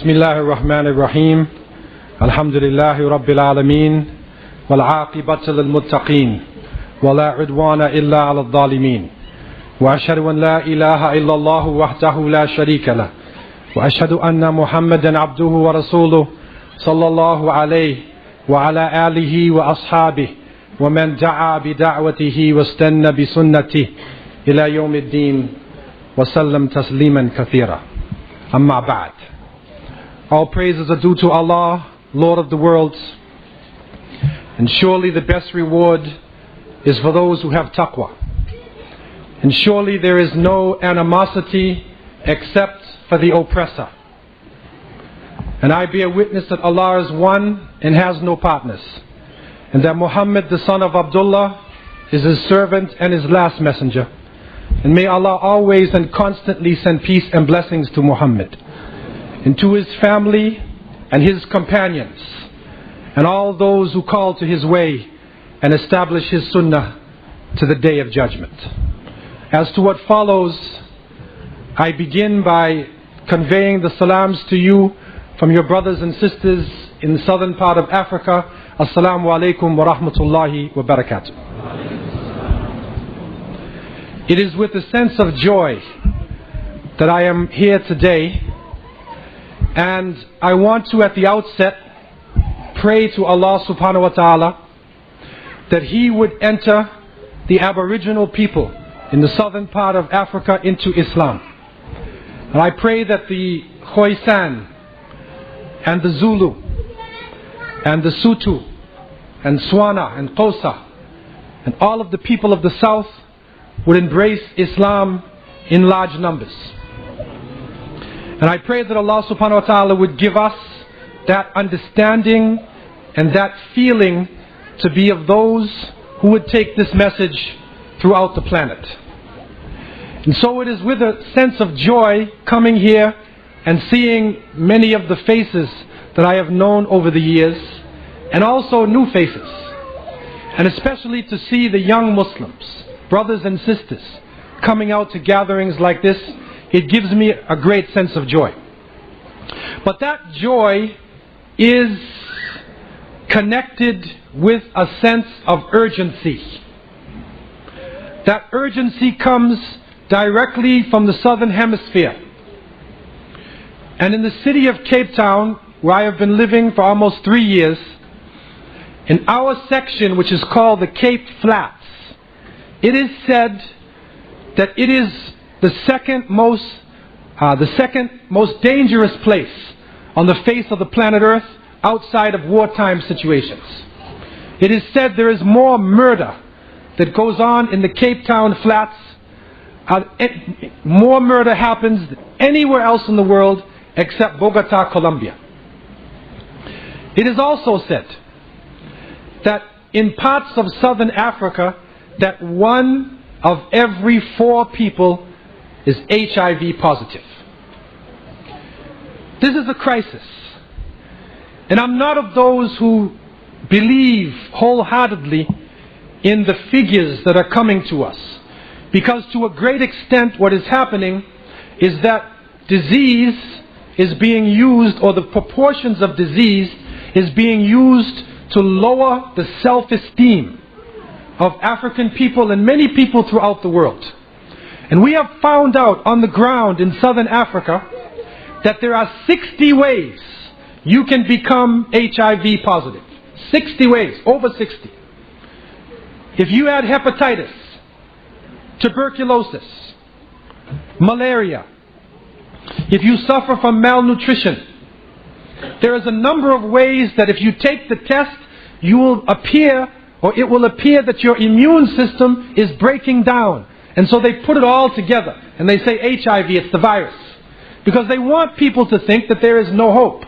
Bismillahir Rahmanir Rahim. Alhamdulillahi Rabbil Alameen. Wal aqibatu lil muttaqeen. Wa la udwana illa 'alal zalimin. Wa ashhadu an la ilaha illallah wahdahu la sharika lah. Wa ashhadu anna Muhammadan abduhu wa rasuluh sallallahu alayhi wa ala alihi wa ashabihi wa man da'a bi da'watihi wa istanna bi sunnatihi ila yawmiddin wa sallam tasliman kathira. Amma ba'd. All praises are due to Allah, Lord of the worlds, and surely the best reward is for those who have taqwa. And surely there is no animosity except for the oppressor. And I bear witness that Allah is one and has no partners, and that Muhammad, the son of Abdullah, is his servant and his last messenger. And may Allah always and constantly send peace and blessings to Muhammad, and to his family and his companions, and all those who call to his way and establish his sunnah to the day of judgment. As to what follows, I begin by conveying the salams to you from your brothers and sisters in the southern part of Africa. Assalamu alaikum wa rahmatullahi wa barakatuh. It is with a sense of joy that I am here today, and I want to at the outset pray to Allah subhanahu wa ta'ala that He would enter the Aboriginal people in the southern part of Africa into Islam. And I pray that the Khoisan and the Zulu and the Sutu and Swana and Xhosa and all of the people of the south would embrace Islam in large numbers. And I pray that Allah subhanahu wa ta'ala would give us that understanding and that feeling to be of those who would take this message throughout the planet. And so it is with a sense of joy coming here and seeing many of the faces that I have known over the years, and also new faces, and especially to see the young Muslims, brothers and sisters, coming out to gatherings like this. It gives me a great sense of joy. But that joy is connected with a sense of urgency. That urgency comes directly from the southern hemisphere. And in the city of Cape Town, where I have been living for almost 3 years, in our section, which is called the Cape Flats, it is said that it is the second most dangerous place on the face of the planet Earth outside of wartime situations. It is said there is more murder that goes on in the Cape Town Flats. More murder happens than anywhere else in the world except Bogota, Colombia. It is also said that in parts of southern Africa that 1 of every 4 people is HIV positive. This is a crisis. And I'm not of those who believe wholeheartedly in the figures that are coming to us, because to a great extent what is happening is that disease is being used, or the proportions of disease is being used to lower the self-esteem of African people and many people throughout the world. And we have found out on the ground in southern Africa that there are 60 ways you can become HIV positive. 60 ways, over 60. If you had hepatitis, tuberculosis, malaria, if you suffer from malnutrition, there is a number of ways that if you take the test, you will appear, or it will appear that your immune system is breaking down. And so they put it all together and they say HIV, it's the virus, because they want people to think that there is no hope.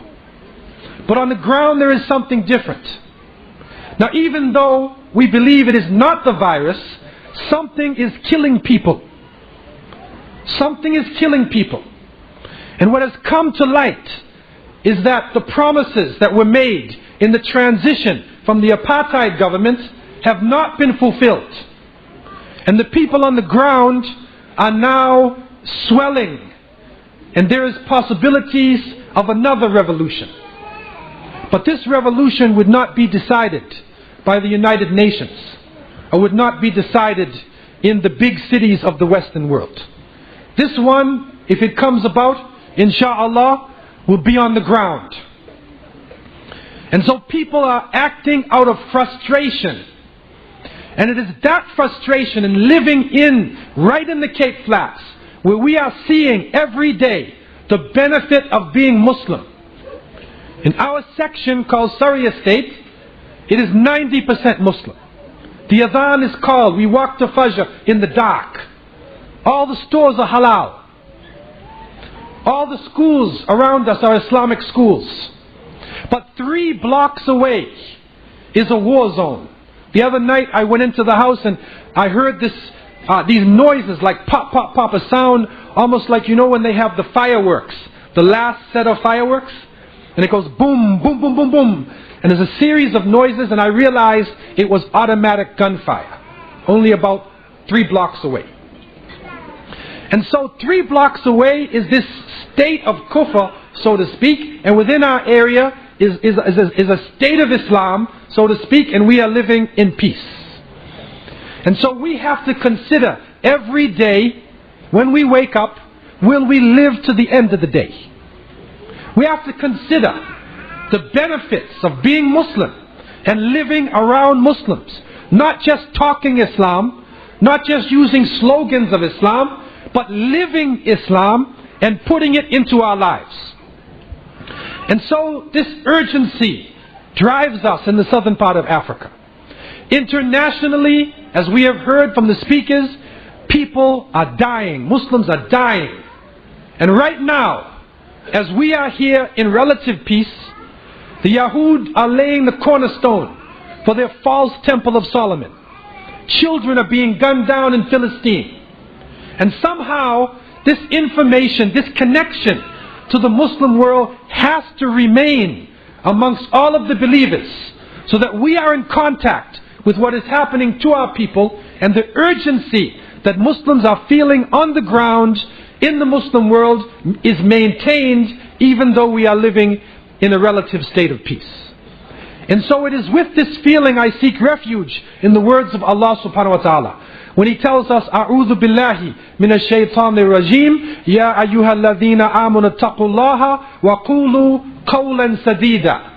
But on the ground there is something different. Now, even though we believe it is not the virus, something is killing people. Something is killing people. And what has come to light is that the promises that were made in the transition from the apartheid government have not been fulfilled. And the people on the ground are now swelling. And there is possibilities of another revolution. But this revolution would not be decided by the United Nations, or would not be decided in the big cities of the Western world. This one, if it comes about, inshallah, will be on the ground. And so people are acting out of frustration. And it is that frustration and living right in the Cape Flats, where we are seeing every day the benefit of being Muslim. In our section called Surrey Estate, it is 90% Muslim. The adhan is called, we walk to Fajr in the dark. All the stores are halal. All the schools around us are Islamic schools. But 3 blocks away is a war zone. The other night I went into the house and I heard these noises like pop, pop, pop, a sound almost like, you know, when they have the fireworks, the last set of fireworks, and it goes boom, boom, boom, boom, boom. And there's a series of noises, and I realized it was automatic gunfire, only about 3 blocks away. And so 3 blocks away is this state of kufr, so to speak, and within our area is a state of Islam, so to speak, and we are living in peace. And so we have to consider every day when we wake up, will we live to the end of the day? We have to consider the benefits of being Muslim and living around Muslims. Not just talking Islam, not just using slogans of Islam, but living Islam and putting it into our lives. And so this urgency drives us in the southern part of Africa. Internationally, as we have heard from the speakers, people are dying. Muslims are dying. And right now, as we are here in relative peace, the Yahud are laying the cornerstone for their false temple of Solomon. Children are being gunned down in Philistine. And somehow, this information, this connection to the Muslim world has to remain amongst all of the believers, so that we are in contact with what is happening to our people and the urgency that Muslims are feeling on the ground in the Muslim world is maintained, even though we are living in a relative state of peace. And so it is with this feeling I seek refuge in the words of Allah subhanahu wa ta'ala, when He tells us, A'udhu billahi minash shaitanir rajim, Ya ayyuhalladhina amanu taqullaha wa qulu qawlan sadida,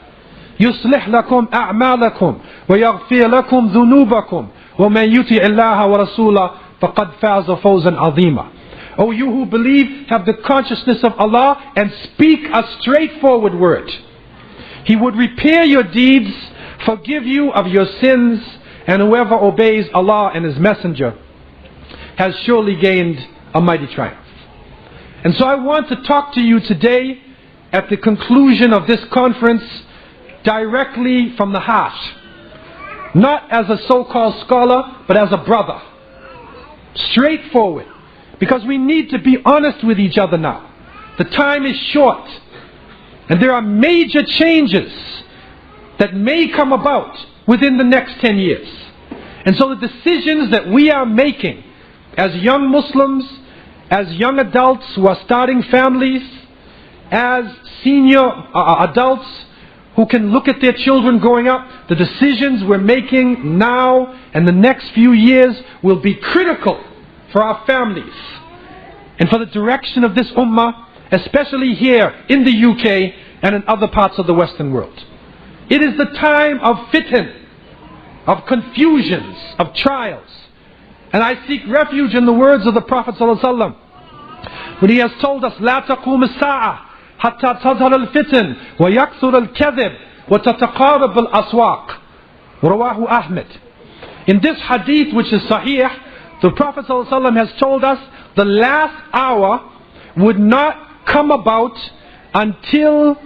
yuslih lakum a'malakum wa yaghfir lakum dhunubakum, wa man yuti' Allaha wa rasulahu faqad faza fawzan azima. O you who believe, have the consciousness of Allah and speak a straightforward word. He would repair your deeds, forgive you of your sins, and whoever obeys Allah and His Messenger has surely gained a mighty triumph. And so I want to talk to you today at the conclusion of this conference directly from the heart. Not as a so-called scholar, but as a brother. Straightforward. Because we need to be honest with each other now. The time is short. And there are major changes that may come about within the next 10 years. And so the decisions that we are making as young Muslims, as young adults who are starting families, as senior adults who can look at their children growing up, the decisions we're making now and the next few years will be critical for our families and for the direction of this ummah, especially here in the UK and in other parts of the Western world. It is the time of fitan, of confusions, of trials. And I seek refuge in the words of the Prophet ﷺ when he has told us, لا تقوم الساعة حتى تظهر الفتن ويكثر الكذب وتتقارب الأسواق. رواه Ahmed. In this hadith, which is sahih, the Prophet ﷺ has told us the last hour would not come about until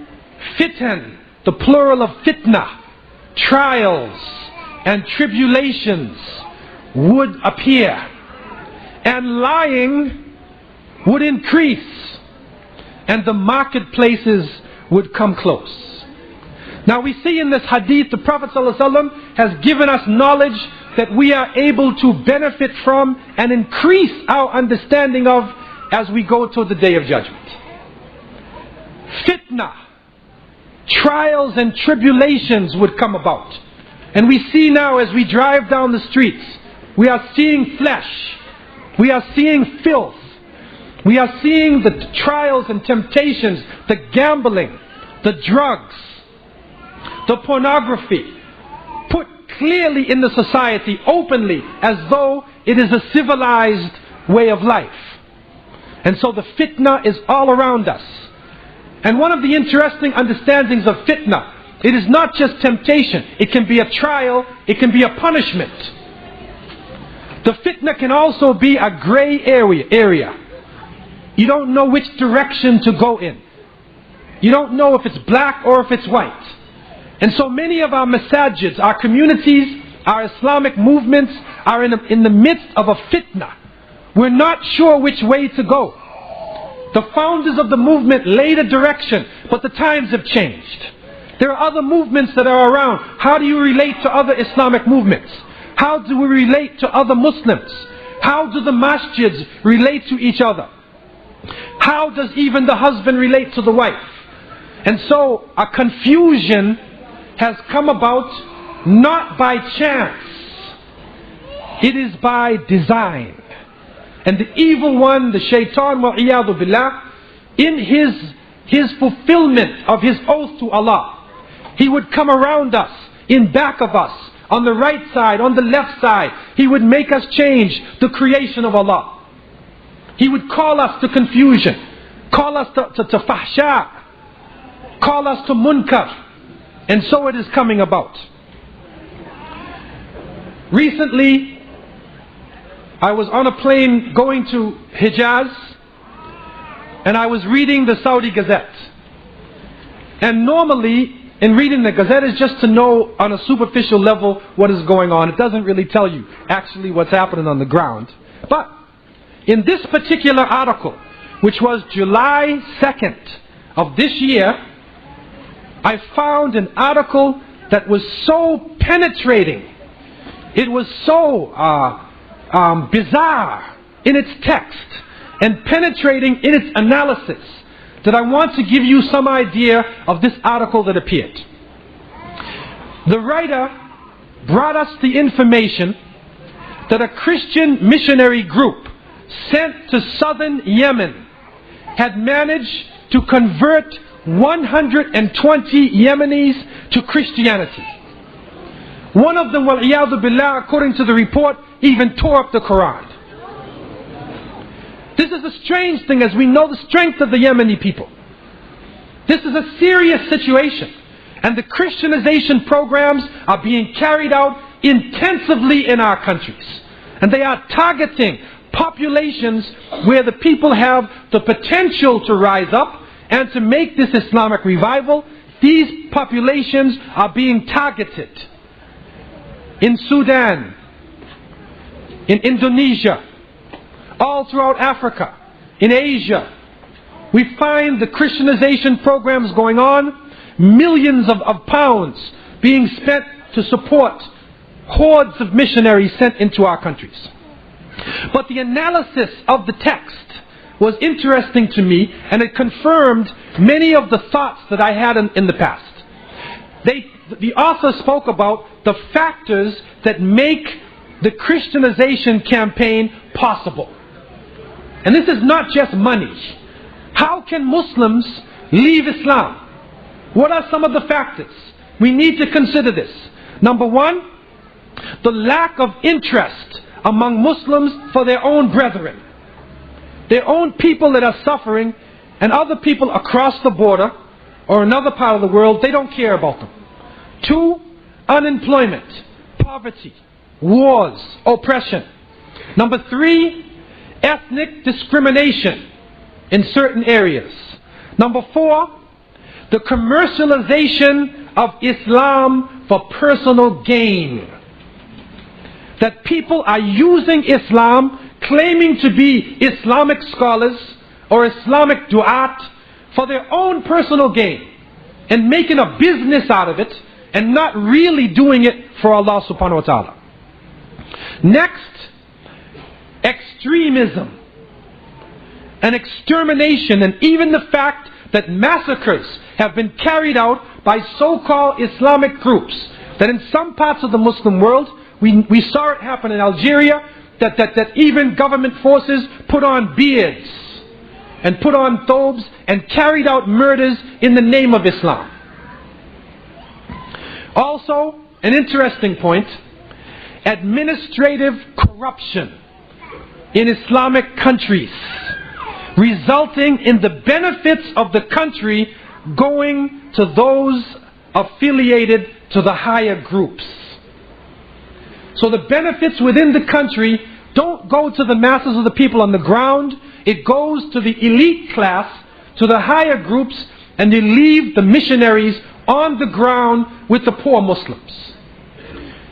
fitan, the plural of fitna, trials and tribulations would appear, and lying would increase, and the marketplaces would come close. Now we see in this hadith the Prophet ﷺ has given us knowledge that we are able to benefit from and increase our understanding of as we go to the Day of Judgment. fitna, trials and tribulations would come about. And we see now as we drive down the streets, we are seeing flesh, we are seeing filth, we are seeing the trials and temptations, the gambling, the drugs, the pornography, put clearly in the society, openly, as though it is a civilized way of life. And so the fitna is all around us. And one of the interesting understandings of fitna, it is not just temptation. It can be a trial, it can be a punishment. The fitna can also be a gray area. You don't know which direction to go in. You don't know if it's black or if it's white. And so many of our masajids, our communities, our Islamic movements are in the midst of a fitna. We're not sure which way to go. The founders of the movement laid a direction, but the times have changed. There are other movements that are around. How do you relate to other Islamic movements? How do we relate to other Muslims? How do the masjids relate to each other? How does even the husband relate to the wife? And so a confusion has come about not by chance. It is by design. And the evil one, the shaitan, wa'iyadu billah, in his fulfillment of his oath to Allah, he would come around us, in back of us, on the right side, on the left side. He would make us change the creation of Allah. He would call us to confusion, call us to fahsha, call us to munkar. And so it is coming about. Recently, I was on a plane going to Hijaz, and I was reading the Saudi Gazette. And normally, in reading the Gazette is just to know on a superficial level what is going on. It doesn't really tell you actually what's happening on the ground. But in this particular article, which was July 2nd of this year, I found an article that was so penetrating. It was so bizarre in its text and penetrating in its analysis that I want to give you some idea of this article that appeared. The writer brought us the information that a Christian missionary group sent to southern Yemen had managed to convert 120 Yemenis to Christianity. One of them, wal-iyadu billah, according to the report, even tore up the Quran. This is a strange thing, as we know the strength of the Yemeni people. This is a serious situation, and the Christianization programs are being carried out intensively in our countries, and they are targeting populations where the people have the potential to rise up and to make this Islamic revival. These populations are being targeted in Sudan, in Indonesia, all throughout Africa, in Asia. We find the Christianization programs going on, millions of pounds being spent to support hordes of missionaries sent into our countries. But the analysis of the text was interesting to me, and it confirmed many of the thoughts that I had in the past. The author spoke about the factors that make the Christianization campaign possible. And this is not just money. How can Muslims leave Islam? What are some of the factors? We need to consider this. Number one, the lack of interest among Muslims for their own brethren. Their own people that are suffering, and other people across the border or another part of the world, they don't care about them. Two, unemployment, poverty, wars, oppression. Number three, ethnic discrimination in certain areas. Number four, the commercialization of Islam for personal gain. That people are using Islam, claiming to be Islamic scholars or Islamic du'at for their own personal gain, and making a business out of it, and not really doing it for Allah subhanahu wa ta'ala. Next, extremism and extermination, and even the fact that massacres have been carried out by so-called Islamic groups. That in some parts of the Muslim world, we saw it happen in Algeria, that even government forces put on beards and put on thobes and carried out murders in the name of Islam. Also, an interesting point, administrative corruption in Islamic countries, resulting in the benefits of the country going to those affiliated to the higher groups. So the benefits within the country don't go to the masses of the people on the ground. It goes to the elite class, to the higher groups, and they leave the missionaries on the ground with the poor Muslims.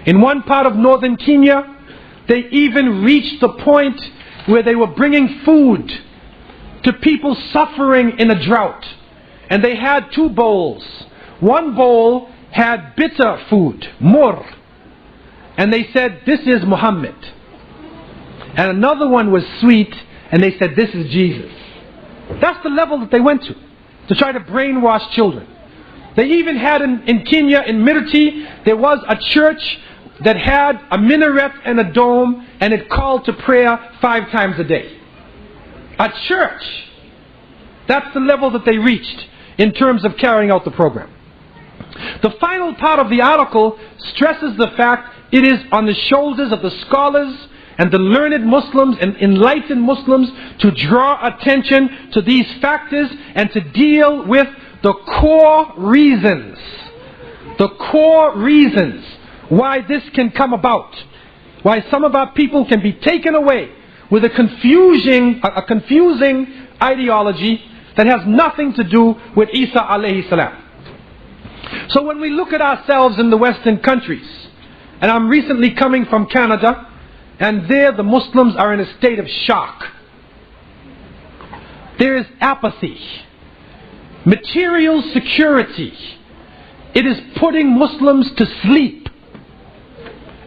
In one part of northern Kenya, they even reached the point where they were bringing food to people suffering in a drought. And they had two bowls. One bowl had bitter food, mur, and they said, this is Muhammad. And another one was sweet, and they said, this is Jesus. That's the level that they went to try to brainwash children. They even had in Kenya, in Mirti, there was a church that had a minaret and a dome, and it called to prayer 5 times a day. A church. That's the level that they reached in terms of carrying out the program. The final part of the article stresses the fact it is on the shoulders of the scholars and the learned Muslims and enlightened Muslims to draw attention to these factors and to deal with the core reasons why this can come about, why some of our people can be taken away with a confusing ideology that has nothing to do with Isa alayhi salam. So when we look at ourselves in the Western countries, and I'm recently coming from Canada, and there the Muslims are in a state of shock. There is apathy, material security. It is putting Muslims to sleep.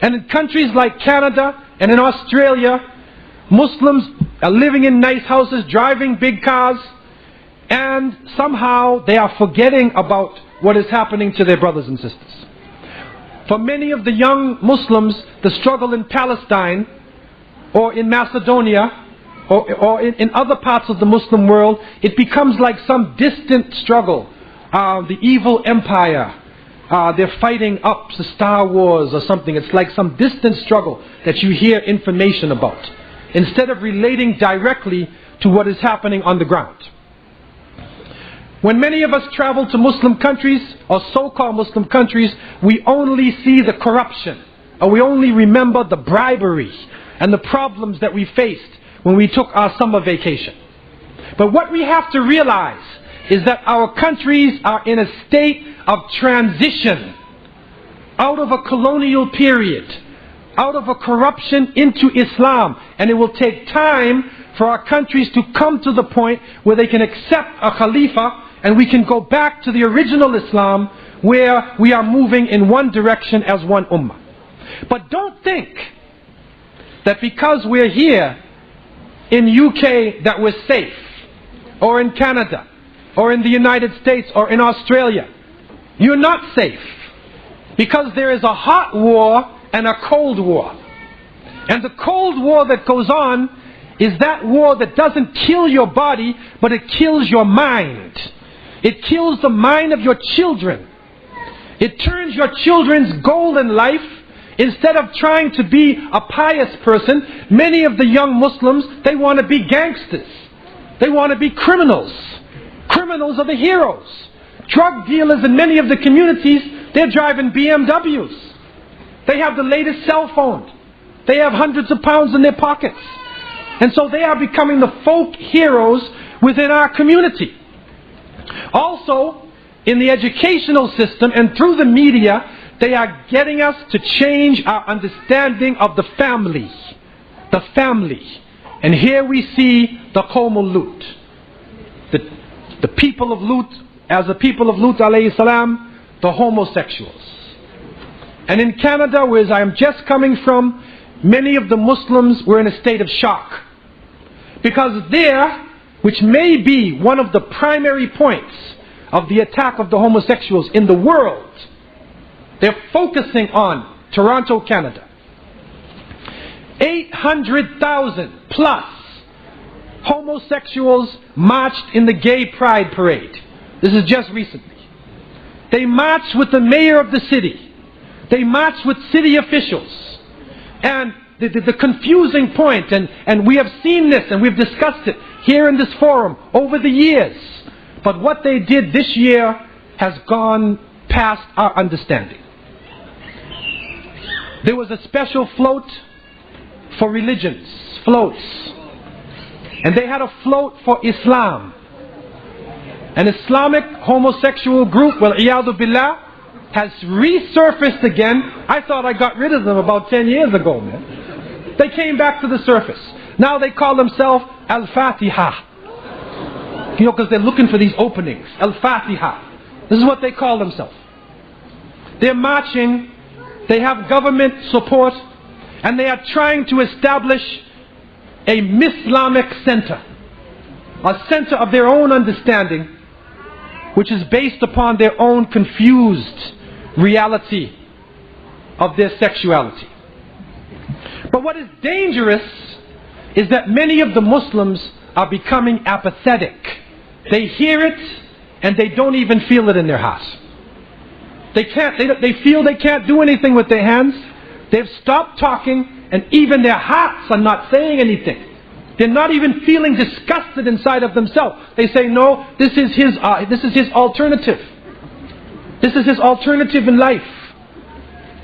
And in countries like Canada and in Australia, Muslims are living in nice houses, driving big cars, and somehow they are forgetting about what is happening to their brothers and sisters. For many of the young Muslims, the struggle in Palestine or in Macedonia or in other parts of the Muslim world, it becomes like some distant struggle. The evil empire, they're fighting up to Star Wars or something. It's like some distant struggle that you hear information about, instead of relating directly to what is happening on the ground. When many of us travel to Muslim countries, or so-called Muslim countries, we only see the corruption, or we only remember the bribery and the problems that we faced when we took our summer vacation. But what we have to realize is that our countries are in a state of transition out of a colonial period, out of a corruption into Islam, and it will take time for our countries to come to the point where they can accept a Khalifa, and we can go back to the original Islam where we are moving in one direction as one ummah. But don't think that because we're here in UK that we're safe, or in Canada, or in the United States, or in Australia. You're not safe, because there is a hot war and a cold war. And the cold war that goes on is that war that doesn't kill your body, but it kills your mind. It kills the mind of your children. It turns your children's goal in life. Instead of trying to be a pious person, many of the young Muslims, they want to be gangsters. They want to be criminals. Criminals are the heroes. Drug dealers in many of the communities, they're driving BMWs. They have the latest cell phone. They have hundreds of pounds in their pockets. And so they are becoming the folk heroes within our community. Also, in the educational system and through the media, they are getting us to change our understanding of the family. The family. And here we see the Qawmul Lut. The people of Lut, as the people of Lut alayhi salam, the homosexuals. And in Canada, where I am just coming from, many of the Muslims were in a state of shock. Because there, which may be one of the primary points of the attack of the homosexuals in the world. They're focusing on Toronto, Canada. 800,000 plus homosexuals marched in the gay pride parade. This is just recently. They marched with the mayor of the city. They marched with city officials. And the confusing point, and we have seen this and we've discussed it here in this forum over the years, but what they did this year has gone past our understanding. There was a special float for religions, floats, and they had a float for Islam. An Islamic homosexual group, wal-iyadu billah, has resurfaced again. I thought I got rid of them about 10 years ago, man. They came back to the surface. Now they call themselves Al-Fatiha. You know, because they're looking for these openings. Al-Fatiha. This is what they call themselves. They're marching, they have government support, and they are trying to establish a Islamic center. A center of their own understanding, which is based upon their own confused reality of their sexuality. But what is dangerous is that many of the Muslims are becoming apathetic. They hear it and they don't even feel it in their hearts. They feel they can't do anything with their hands. They've stopped talking, and even their hearts are not saying anything. They're not even feeling disgusted inside of themselves. They say, no, this is his alternative. This is his alternative in life.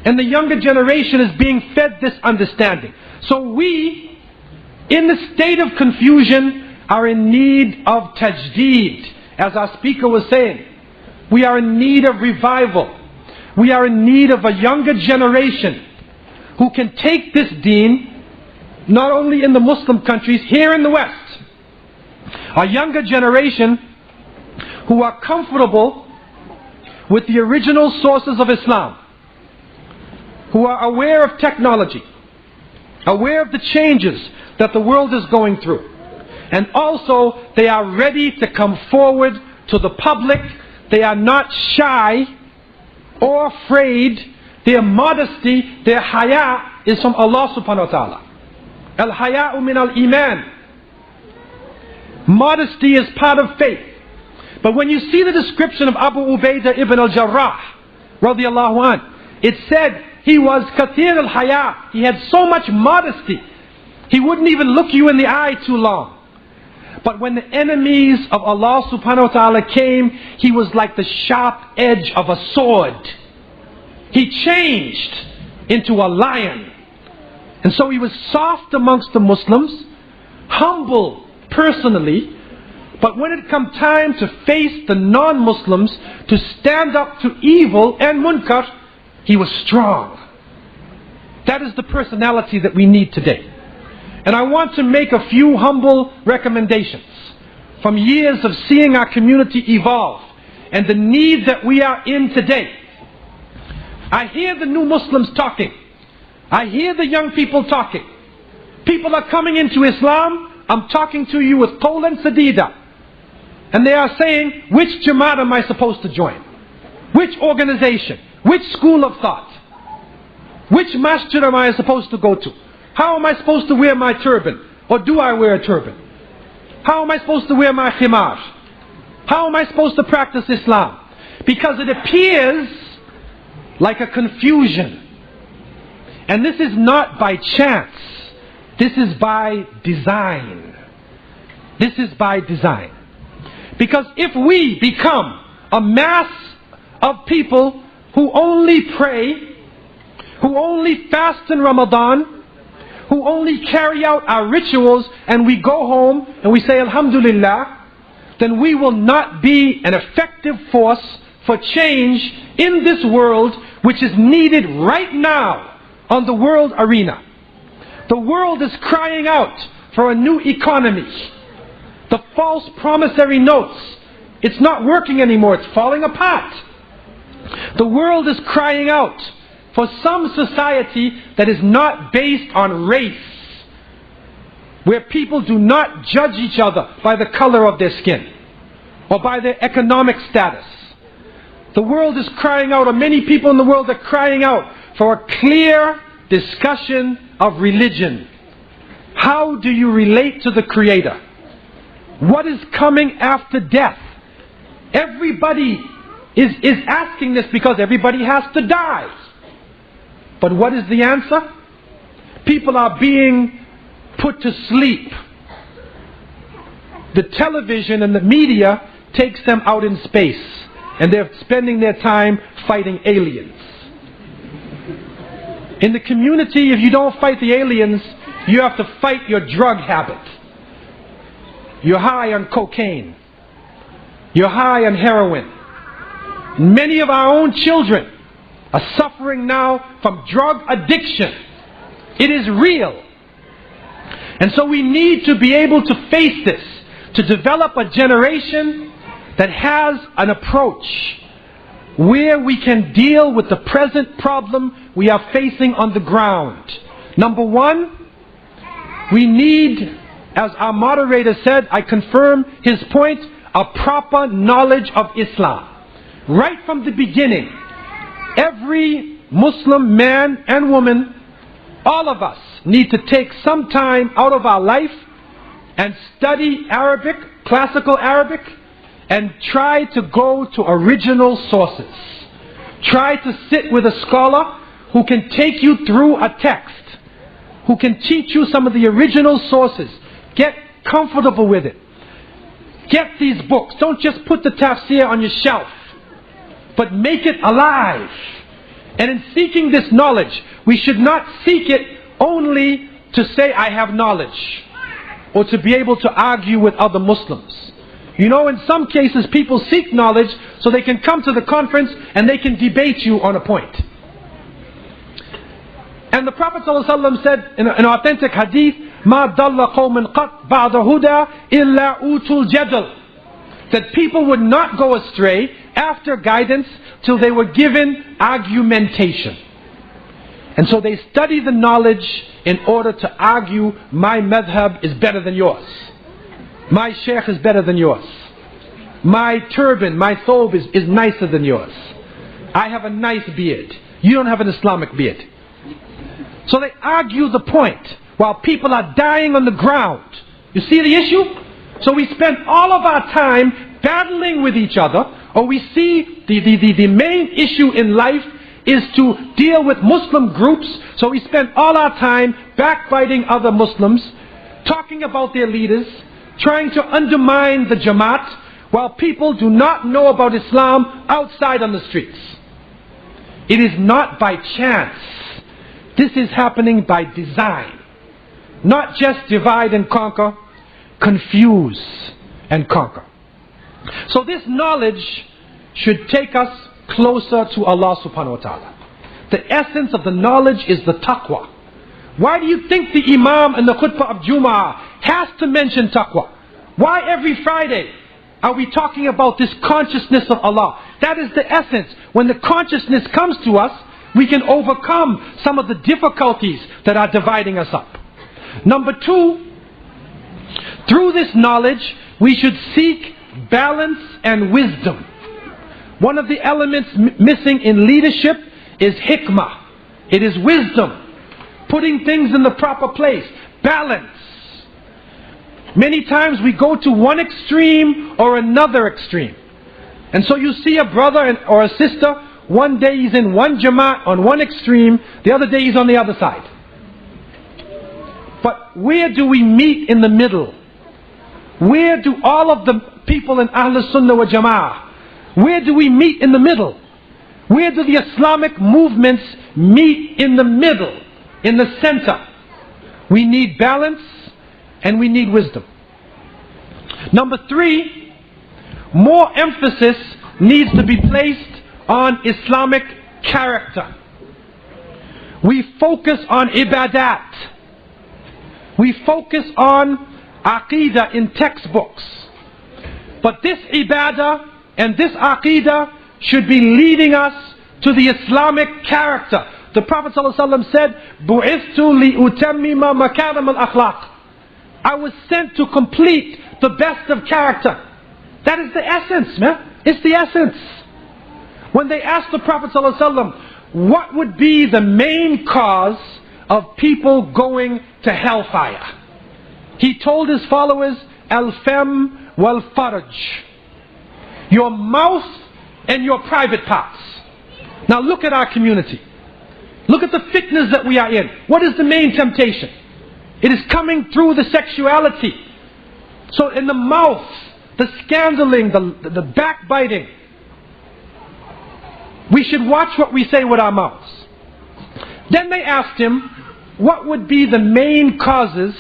And the younger generation is being fed this understanding. So we, in the state of confusion, are in need of tajdeed. As our speaker was saying, we are in need of revival. We are in need of a younger generation who can take this deen, not only in the Muslim countries, here in the West. A younger generation who are comfortable with the original sources of Islam, who are aware of technology, aware of the changes that the world is going through, and also they are ready to come forward to the public. They are not shy or afraid. Their modesty, their haya is from Allah subhanahu wa ta'ala. Al-haya'u min al-iman. Modesty is part of faith. But when you see the description of Abu Ubaidah ibn al-Jarrah radiyallahu anh, it said he was kathir al-haya. He had so much modesty, he wouldn't even look you in the eye too long. But when the enemies of Allah subhanahu wa ta'ala came, he was like the sharp edge of a sword. He changed into a lion. And so he was soft amongst the Muslims, humble personally, but when it come time to face the non-Muslims, to stand up to evil and munkar, he was strong. That is the personality that we need today. And I want to make a few humble recommendations from years of seeing our community evolve and the need that we are in today. I hear the new Muslims talking. I hear the young people talking. People are coming into Islam. I'm talking to you with Qawlan and Sadida. And they are saying, which Jamaat am I supposed to join? Which organization? Which school of thought? Which masjid am I supposed to go to? How am I supposed to wear my turban? Or do I wear a turban? How am I supposed to wear my khimar? How am I supposed to practice Islam? Because it appears like a confusion. And this is not by chance. This is by design. This is by design. Because if we become a mass of people who only pray, who only fast in Ramadan, who only carry out our rituals, and we go home and we say Alhamdulillah, then we will not be an effective force for change in this world, which is needed right now on the world arena. The world is crying out for a new economy. The false promissory notes, it's not working anymore, it's falling apart. The world is crying out for some society that is not based on race. where people do not judge each other by the color of their skin or by their economic status. The world is crying out, or many people in the world are crying out for a clear discussion of religion. How do you relate to the Creator? What is coming after death? Everybody is asking this because everybody has to die. But what is the answer? People are being put to sleep. The television and the media takes them out in space, and they're spending their time fighting aliens. In the community, if you don't fight the aliens, you have to fight your drug habit. You're high on cocaine. You're high on heroin. Many of our own children are suffering now from drug addiction. It is real. And so we need to be able to face this, to develop a generation that has an approach where we can deal with the present problem we are facing on the ground. Number one, we need, as our moderator said, I confirm his point, a proper knowledge of Islam. Right from the beginning, every Muslim man and woman, all of us need to take some time out of our life and study Arabic, classical Arabic, and try to go to original sources. Try to sit with a scholar who can take you through a text, who can teach you some of the original sources. Get comfortable with it. Get these books. Don't just put the tafsir on your shelf, but make it alive. And in seeking this knowledge, we should not seek it only to say I have knowledge, or to be able to argue with other Muslims. You know, in some cases people seek knowledge so they can come to the conference and they can debate you on a point. And the Prophet ﷺ said in an authentic hadith, مَا ضَلَّ قَوْمٍ قَطْ بَعْدَ هُدَى إِلَّا أُوتُوا الْجَدَلِ, that people would not go astray after guidance till they were given argumentation. And so they study the knowledge in order to argue, my madhab is better than yours. My sheikh is better than yours. My turban, my thobe is nicer than yours. I have a nice beard. You don't have an Islamic beard. So they argue the point while people are dying on the ground. You see the issue? So we spend all of our time battling with each other, or we see the main issue in life is to deal with Muslim groups, so we spend all our time backbiting other Muslims, talking about their leaders, trying to undermine the Jamaat, while people do not know about Islam outside on the streets. It is not by chance. This is happening by design. Not just divide and conquer, confuse and conquer. So this knowledge should take us closer to Allah subhanahu wa ta'ala. The essence of the knowledge is the taqwa. Why do you think the Imam in the khutbah of Jum'ah has to mention taqwa? Why every Friday are we talking about this consciousness of Allah? That is the essence. When the consciousness comes to us, we can overcome some of the difficulties that are dividing us up. Number two, through this knowledge, we should seek balance and wisdom. One of the elements missing in leadership is hikmah. It is wisdom. Putting things in the proper place. Balance. Many times we go to one extreme or another extreme. And so you see a brother or a sister, one day he's in one Jamaat on one extreme, the other day he's on the other side. But where do we meet in the middle? Where do all of the people in Ahlul Sunnah wa Jama'ah, where do we meet in the middle? Where do the Islamic movements meet in the middle, in the center? We need balance and we need wisdom. Number three, more emphasis needs to be placed on Islamic character. We focus on ibadat. We focus on aqidah in textbooks. But this ibadah and this aqidah should be leading us to the Islamic character. The Prophet ﷺ said, بُعِثْتُ لِأُتَمِّمَ مَكَارِمَ الْأَخْلَاقِ. I was sent to complete the best of character. That is the essence, man. It's the essence. When they asked the Prophet ﷺ, what would be the main cause of people going to hellfire? He told his followers, al-fam wal-farj. Your mouth and your private parts. Now look at our community. Look at the fitness that we are in. What is the main temptation? It is coming through the sexuality. So in the mouth, the scandaling, the backbiting. We should watch what we say with our mouths. Then they asked him, what would be the main causes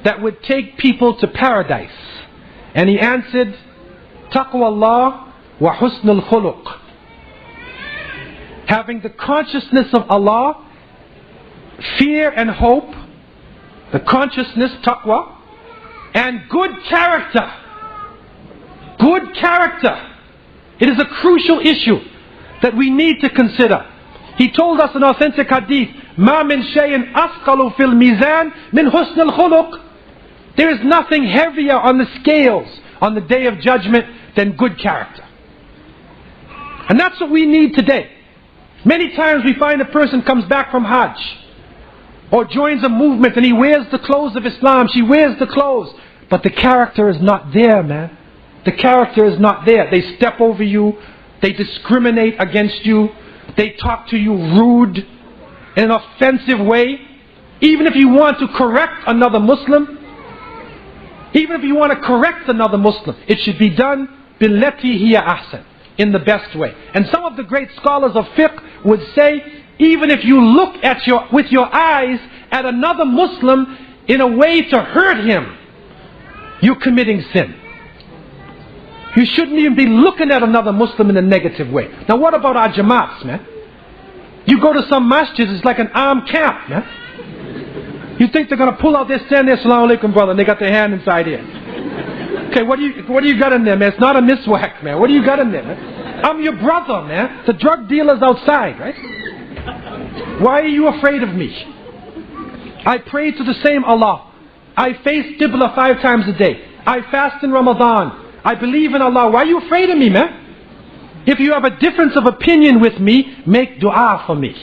that would take people to paradise? And he answered, Taqwa Allah wa husnul khuluq. Having the consciousness of Allah, fear and hope, the consciousness, taqwa, and good character. Good character. It is a crucial issue that we need to consider. He told us in authentic hadith, مَا مِن شَيْءٍ أَثْقَلُ فِي الْمِيزَانِ مِنْ حُسْنِ الْخُلُقِ. There is nothing heavier on the scales on the day of judgment than good character. And that's what we need today. Many times we find a person comes back from Hajj or joins a movement and he wears the clothes of Islam, she wears the clothes, but the character is not there, man. The character is not there. They step over you, they discriminate against you, they talk to you rude, in an offensive way. Even if you want to correct another Muslim, it should be done billati hiya ahsan, in the best way. And some of the great scholars of fiqh would say, even if you look at with your eyes at another Muslim in a way to hurt him, you're committing sin. You shouldn't even be looking at another Muslim in a negative way. Now what about our jamaats, man? You go to some masjids, it's like an armed camp, man. You think they're going to pull out their stand there, Assalamu alaikum, brother, and they got their hand inside here. Okay, what do you got in there, man? It's not a miswak, man. What do you got in there, man? I'm your brother, man. The drug dealer's outside, right? Why are you afraid of me? I pray to the same Allah. I face Qibla 5 times a day. I fast in Ramadan. I believe in Allah. Why are you afraid of me, man? If you have a difference of opinion with me, make dua for me.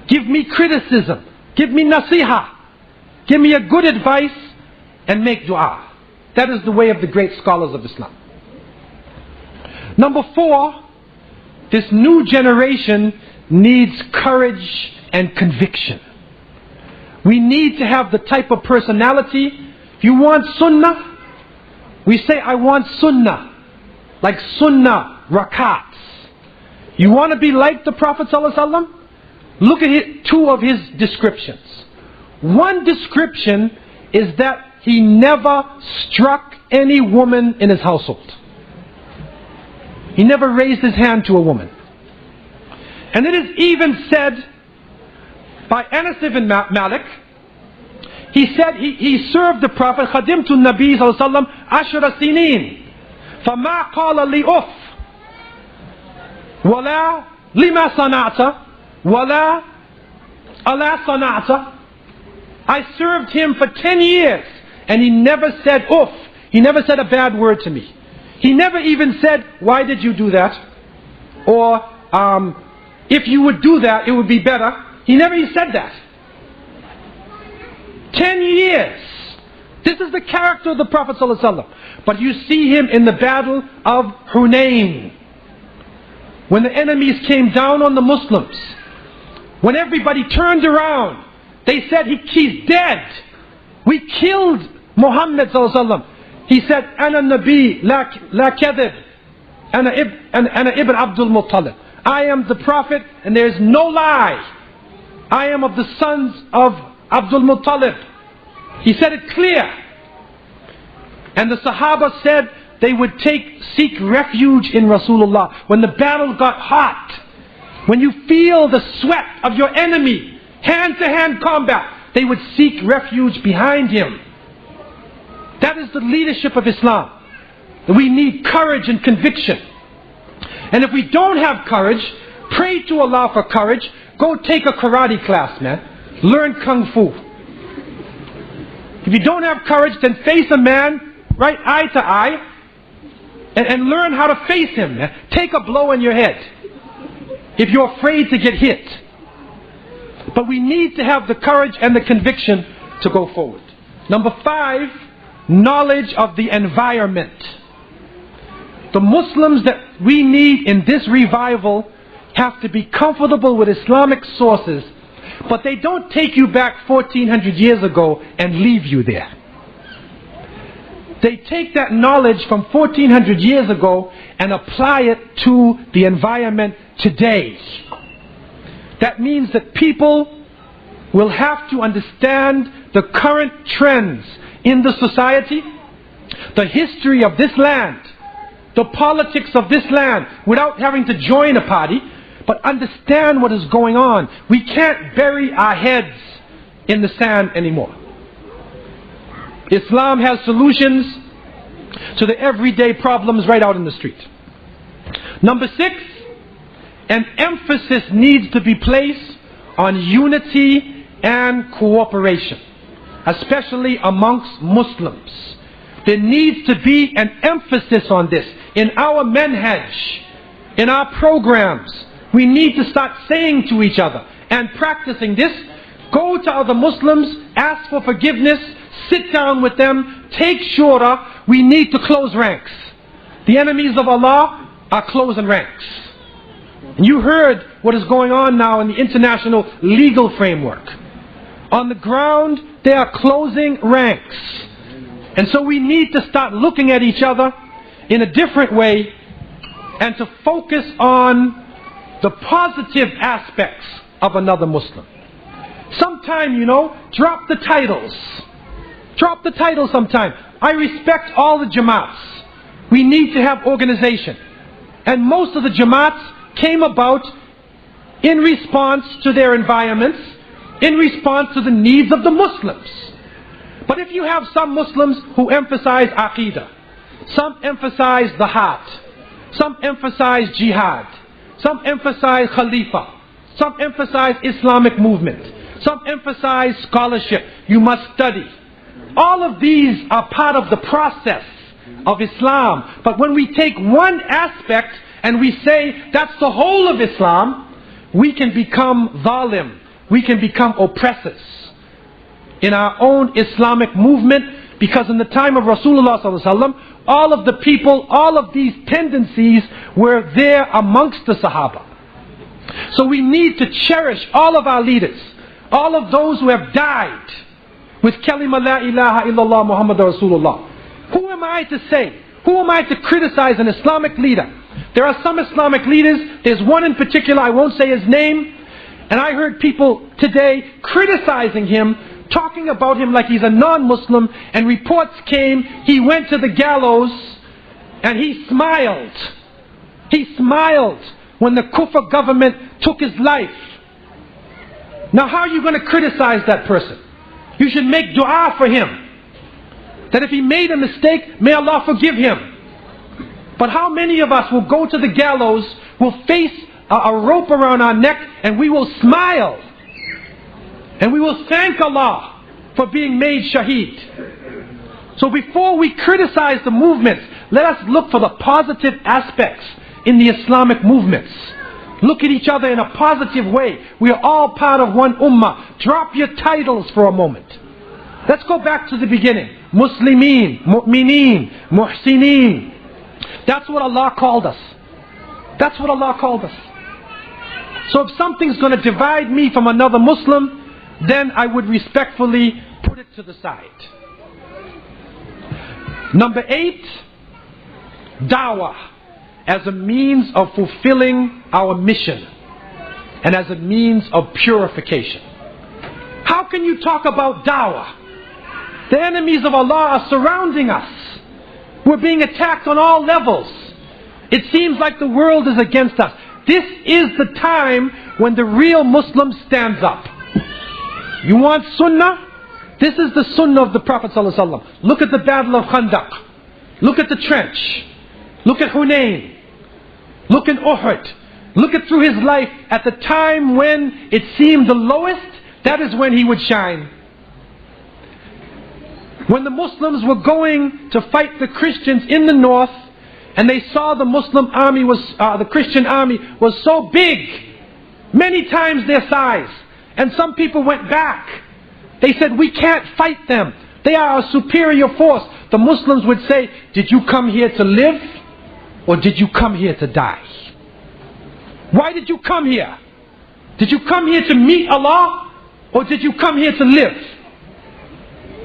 Give me criticism. Give me nasiha. Give me a good advice and make dua. That is the way of the great scholars of Islam. Number 4, this new generation needs courage and conviction. We need to have the type of personality. If you want sunnah, we say, I want sunnah. Like sunnah rakats. You want to be like the Prophet ﷺ? Look at 2 of his descriptions. One description is that he never struck any woman in his household. He never raised his hand to a woman. And it is even said by Anas ibn Malik, he said he served the Prophet, خَدِمْتُ النَّبِيِّ صلى الله عليه وسلم 10 سنين فما قال لي أف ولا لما صنعت ولا ألا صنعت. I served him for 10 years and he never said uff. He never said a bad word to me. He never even said, why did you do that? Or if you would do that, it would be better. He never even said that. 10 years. This is the character of the Prophet ﷺ. But you see him in the battle of Hunayn. When the enemies came down on the Muslims. When everybody turned around. They said he's dead. We killed Muhammad ﷺ. He said, Ana Nabi la kadhib. Ana Ibn Abdul Muttalib. I am the Prophet and there is no lie. I am of the sons of Abdul Muttalib. He said it clear. And the Sahaba said they would seek refuge in Rasulullah. When the battle got hot, when you feel the sweat of your enemy, hand-to-hand combat, they would seek refuge behind him. That is the leadership of Islam. We need courage and conviction. And if we don't have courage, pray to Allah for courage. Go take a karate class, man. Learn kung fu. If you don't have courage, then face a man right eye to eye and learn how to face him. Take a blow on your head if you're afraid to get hit. But we need to have the courage and the conviction to go forward. Number 5, knowledge of the environment. The Muslims that we need in this revival have to be comfortable with Islamic sources, but they don't take you back 1400 years ago and leave you there. They take that knowledge from 1400 years ago and apply it to the environment today. That means that people will have to understand the current trends in the society, the history of this land, the politics of this land, without having to join a party, but understand what is going on. We can't bury our heads in the sand anymore. Islam has solutions to the everyday problems right out in the street. Number 6, an emphasis needs to be placed on unity and cooperation, especially amongst Muslims. There needs to be an emphasis on this in our manhaj, in our programs. We need to start saying to each other and practicing this. Go to other Muslims, ask for forgiveness, sit down with them, take shura. We need to close ranks. The enemies of Allah are closing ranks. And you heard what is going on now in the international legal framework. On the ground, they are closing ranks. And so we need to start looking at each other in a different way and to focus on the positive aspects of another Muslim. Sometime, drop the titles. Drop the titles sometime. I respect all the Jamaats. We need to have organization. And most of the Jamaats came about in response to their environments, in response to the needs of the Muslims. But if you have some Muslims who emphasize Aqidah, some emphasize the heart, some emphasize jihad, some emphasize Khalifa, some emphasize Islamic movement, some emphasize scholarship, you must study. All of these are part of the process of Islam. But when we take one aspect and we say that's the whole of Islam, we can become zalim, we can become oppressors in our own Islamic movement, because in the time of Rasulullah ﷺ, all of the people, all of these tendencies were there amongst the Sahaba. So we need to cherish all of our leaders, all of those who have died with kalima la ilaha illallah Muhammad Rasulullah. Who am I to say? Who am I to criticize an Islamic leader? There are some Islamic leaders, there's one in particular, I won't say his name, and I heard people today criticizing him, talking about him like he's a non-Muslim, and reports came, he went to the gallows and he smiled. He smiled when the Kufr government took his life. Now how are you going to criticize that person? You should make dua for him, that if he made a mistake, may Allah forgive him. But how many of us will go to the gallows, will face a rope around our neck, and we will smile, and we will thank Allah for being made shaheed? So before we criticize the movements, let us look for the positive aspects in the Islamic movements. Look at each other in a positive way. We are all part of one ummah. Drop your titles for a moment. Let's go back to the beginning. Muslimin, Mu'mineen, Muhsineen. That's what Allah called us. That's what Allah called us. So if something's going to divide me from another Muslim, then I would respectfully put it to the side. Number 8, dawah as a means of fulfilling our mission and as a means of purification. How can you talk about dawah? The enemies of Allah are surrounding us. We're being attacked on all levels. It seems like the world is against us. This is the time when the real Muslim stands up. You want sunnah? This is the sunnah of the Prophet ﷺ. Look at the battle of Khandaq. Look at the trench. Look at Hunayn. Look at Uhud. Look at through his life at the time when it seemed the lowest, that is when he would shine. When the Muslims were going to fight the Christians in the north, and they saw the Muslim army the Christian army was so big, many times their size, and some people went back. They said, we can't fight them. They are a superior force. The Muslims would say, did you come here to live, or did you come here to die? Why did you come here? Did you come here to meet Allah, or did you come here to live?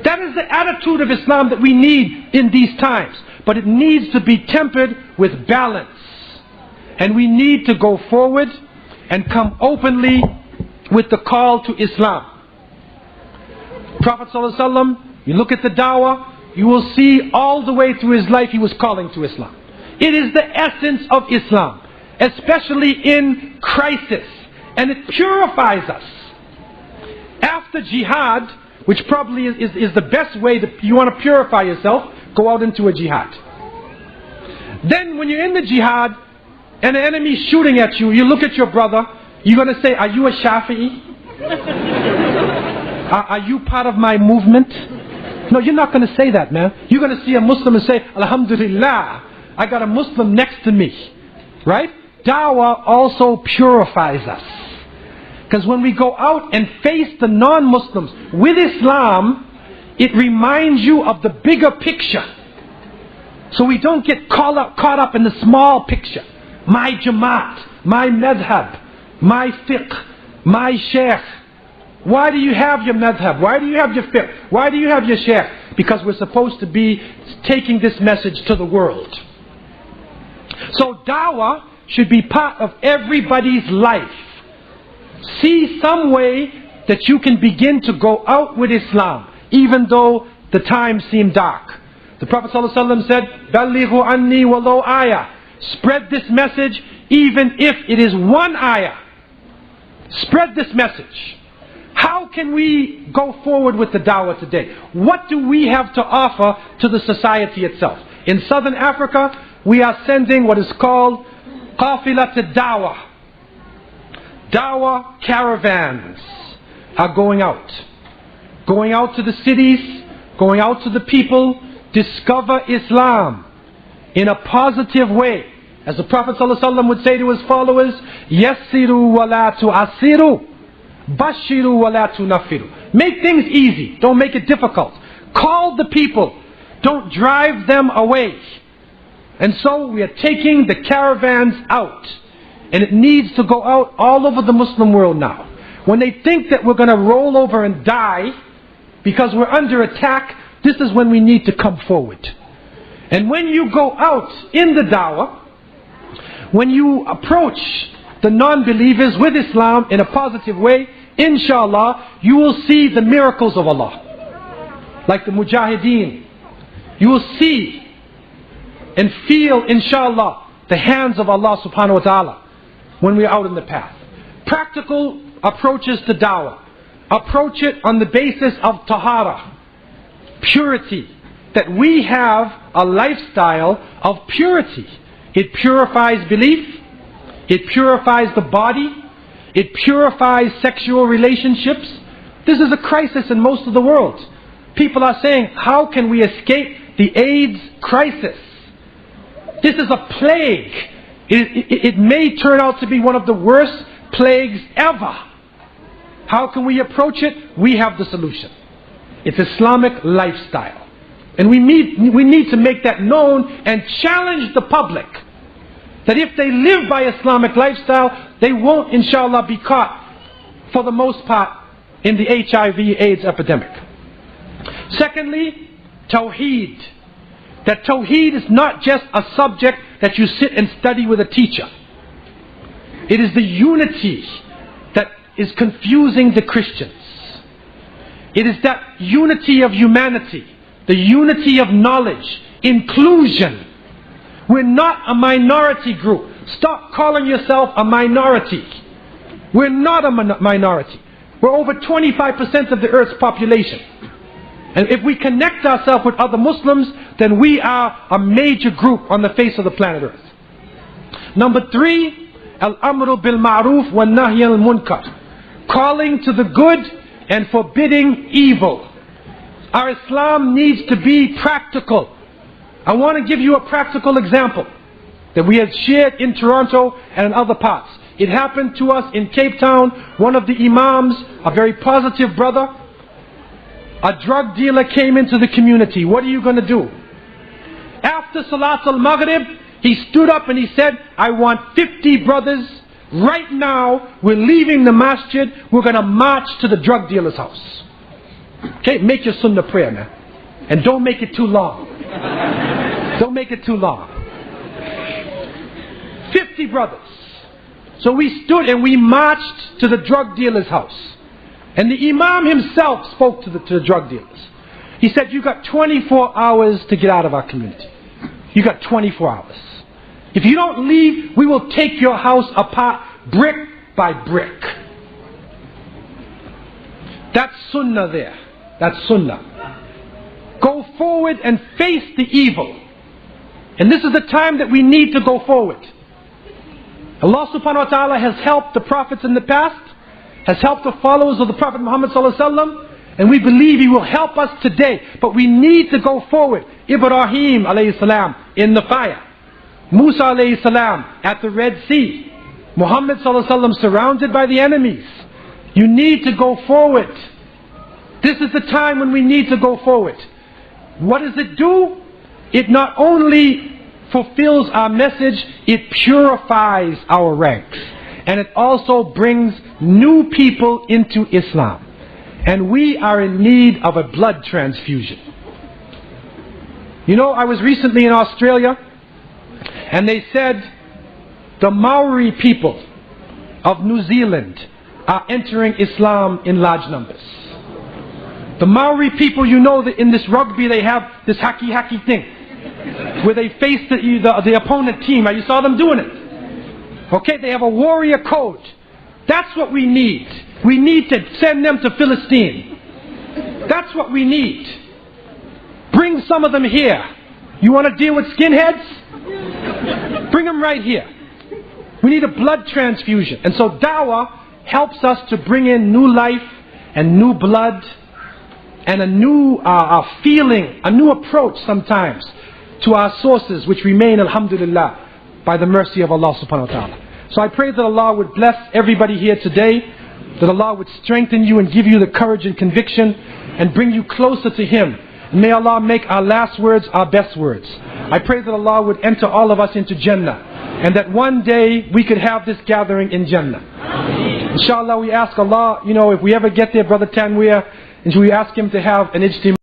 That is the attitude of Islam that we need in these times. But it needs to be tempered with balance. And we need to go forward and come openly with the call to Islam. Prophet ﷺ, you look at the dawah, you will see all the way through his life he was calling to Islam. It is the essence of Islam, especially in crisis. And it purifies us. After jihad, which probably is the best way that you want to purify yourself, go out into a jihad. Then when you're in the jihad and the enemy is shooting at you, you look at your brother, you're going to say, are you a Shafi'i? Are you part of my movement? No, you're not going to say that, man. You're going to see a Muslim and say, Alhamdulillah, I got a Muslim next to me. Right? Dawah also purifies us. Because when we go out and face the non-Muslims with Islam, it reminds you of the bigger picture. So we don't get caught up in the small picture. My jamaat, my madhab, my fiqh, my sheikh. Why do you have your madhab? Why do you have your fiqh? Why do you have your sheikh? Because we're supposed to be taking this message to the world. So dawah should be part of everybody's life. See some way that you can begin to go out with Islam, even though the times seem dark. The Prophet ﷺ said, "Ballighu anni walau ayah." Spread this message, even if it is one ayah. Spread this message. How can we go forward with the dawah today? What do we have to offer to the society itself? In Southern Africa, we are sending what is called qafilat dawah. Dawah caravans are going out to the cities, going out to the people, discover Islam in a positive way. As the Prophet ﷺ would say to his followers, Yassiru wa la tu'assiru, Bashiru wa la tunaffiru. Make things easy, don't make it difficult. Call the people, don't drive them away. And so we are taking the caravans out. And it needs to go out all over the Muslim world now. When they think that we're going to roll over and die because we're under attack, this is when we need to come forward. And when you go out in the dawah, when you approach the non-believers with Islam in a positive way, inshallah, you will see the miracles of Allah. Like the mujahideen. You will see and feel, inshallah, the hands of Allah subhanahu wa ta'ala when we are out in the path. Practical approaches to dawah. Approach it on the basis of tahara, purity. That we have a lifestyle of purity. It purifies belief. It purifies the body. It purifies sexual relationships. This is a crisis in most of the world. People are saying, how can we escape the AIDS crisis? This is a plague. It may turn out to be one of the worst plagues ever. How can we approach it? We have the solution. It's Islamic lifestyle. And we need to make that known and challenge the public. That if they live by Islamic lifestyle, they won't, inshallah, be caught, for the most part, in the HIV/AIDS epidemic. Secondly, Tawheed. That Tawheed is not just a subject that you sit and study with a teacher. It is the unity that is confusing the Christians. It is that unity of humanity, the unity of knowledge, inclusion. We're not a minority group. Stop calling yourself a minority. We're not a minority. We're over 25% of the earth's population. And if we connect ourselves with other Muslims, then we are a major group on the face of the planet Earth. Number 3, Al-Amru bil-Ma'ruf wa-Nahy al-Munkar. Calling to the good and forbidding evil. Our Islam needs to be practical. I want to give you a practical example that we have shared in Toronto and in other parts. It happened to us in Cape Town. One of the imams, a very positive brother, a drug dealer came into the community. What are you going to do? After Salat al-Maghrib, he stood up and he said, I want 50 brothers. Right now, we're leaving the masjid. We're going to march to the drug dealer's house. Okay, make your sunnah prayer, man. And don't make it too long. Don't make it too long. 50 brothers. So we stood and we marched to the drug dealer's house. And the imam himself spoke to the drug dealers. He said, you got 24 hours to get out of our community. You got 24 hours. If you don't leave, we will take your house apart brick by brick. That's sunnah there. That's sunnah. Go forward and face the evil. And this is the time that we need to go forward. Allah subhanahu wa ta'ala has helped the prophets in the past, has helped the followers of the Prophet Muhammad sallallahu alaihi wasallam, and we believe He will help us today. But we need to go forward. Ibrahim alayhi salam in the fire. Musa alayhi salam at the Red Sea. Muhammad sallallahu alaihi wasallam surrounded by the enemies. You need to go forward. This is the time when we need to go forward. What does it do? It not only fulfills our message, it purifies our ranks. And it also brings new people into Islam. And we are in need of a blood transfusion. You know, I was recently in Australia, and they said the Maori people of New Zealand are entering Islam in large numbers. The Maori people, you know that in this rugby they have this hacky thing, where they face the opponent team. You saw them doing it. Okay, they have a warrior code. That's what we need. We need to send them to Philistine. That's what we need. Bring some of them here. You want to deal with skinheads? Bring them right here. We need a blood transfusion. And so Dawah helps us to bring in new life and new blood and a new feeling, a new approach sometimes to our sources, which remain, alhamdulillah, by the mercy of Allah subhanahu wa ta'ala. So I pray that Allah would bless everybody here today, that Allah would strengthen you and give you the courage and conviction and bring you closer to Him. And may Allah make our last words our best words. I pray that Allah would enter all of us into Jannah, and that one day we could have this gathering in Jannah. Inshallah, we ask Allah, you know, if we ever get there, Brother Tanweer, and we ask Him to have an ijtima.